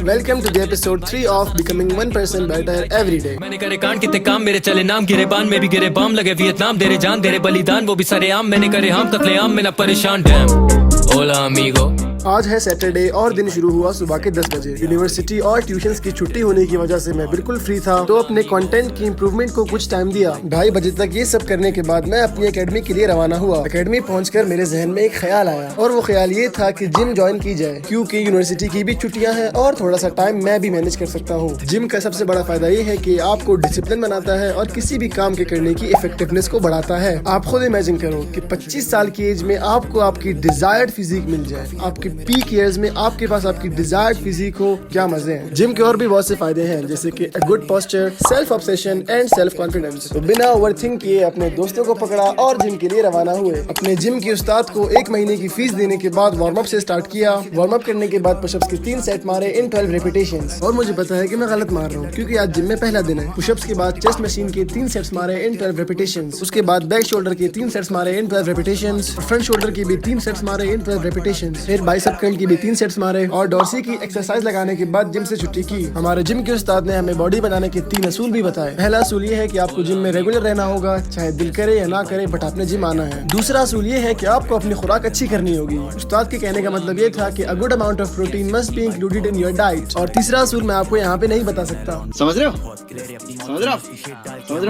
Welcome to the episode 3 of Becoming 1% Better Every Day. मैंने करे कांड कितने काम मेरे चले नाम गिरे बान में भी गिरे बाम लगे वियतनाम तेरे जान तेरे बलिदान वो भी सरे आम मैंने करे हम कतले आम में ना परेशान डैम ओला अमीगो। आज है सैटरडे और दिन शुरू हुआ सुबह के 10 बजे। यूनिवर्सिटी और ट्यूशंस की छुट्टी होने की वजह से मैं बिल्कुल फ्री था, तो अपने कंटेंट की इम्प्रूवमेंट को कुछ टाइम दिया। 2:30 बजे तक ये सब करने के बाद मैं अपनी एकेडमी के लिए रवाना हुआ। एकेडमी पहुंचकर मेरे जहन में एक ख्याल आया और वो ख्याल ये था कि जिम ज्वाइन की जाए, क्योंकि यूनिवर्सिटी की भी छुट्टियां हैं और थोड़ा सा टाइम मैं भी मैनेज कर सकता हूँ। जिम का सबसे बड़ा फायदा ये है कि आपको डिसिप्लिन बनाता है और किसी भी काम के करने की इफेक्टिवनेस को बढ़ाता है। आप खुद इमेजिन करो कि 25 साल की एज में आपको आपकी डिजायर्ड फिजिक मिल जाए, आपके पीक ईयर्स में आपके पास आपकी डिजायर्ड फिजिक हो, क्या मजे हैं। जिम के और भी बहुत से फायदे हैं, जैसे कि a good posture, self obsession and self confidence. तो बिना ओवरथिंक किए अपने दोस्तों को पकड़ा और जिम के लिए रवाना हुए। अपने जिम के उस्ताद को 1 महीने की फीस देने के बाद वार्म अप से स्टार्ट किया। वार्म अप करने के बाद पुशअप्स के 3 सेट मारे इन 12 रेपिटेशंस। और मुझे पता है कि मैं गलत मार रहा हूँ, क्योंकि आज जिम में पहला दिन है। पुशअप्स के बाद चेस्ट मशीन के 3 सेट्स मारे इन 12 रेपिटेशंस। उसके बाद बैक शोल्डर के 3 सेट्स मारे इन 12 रेपिटेशंस। फ्रंट शोल्डर के भी 3 सेट्स मारे इन 12 रेपिटेशंस। फिर बाइसेप कर्ल की भी 3 सेट्स मारे और डॉर्सी की एक्सरसाइज लगाने के बाद जिम से छुट्टी की। हमारे जिम के उस्ताद ने हमें बॉडी बनाने के 3 असूल भी बताए। पहला असूल ये है कि आपको जिम में रेगुलर रहना होगा, चाहे दिल करे या ना करे, बट आपने जिम आना है। दूसरा असूल ये है कि आपको अपनी खुराक अच्छी करनी होगी। उस्ताद के कहने का मतलब ये था कि a good amount of protein must be included in your diet. और तीसरा असूल मैं आपको यहाँ पे नहीं बता सकता। समझ रहे हो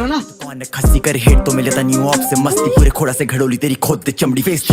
ना? खस्सी कर हेट तो मिले था न्यू ऑफ से मस्ती पूरे खोड़ा से घड़ोली तेरी खोद चमड़ी फेस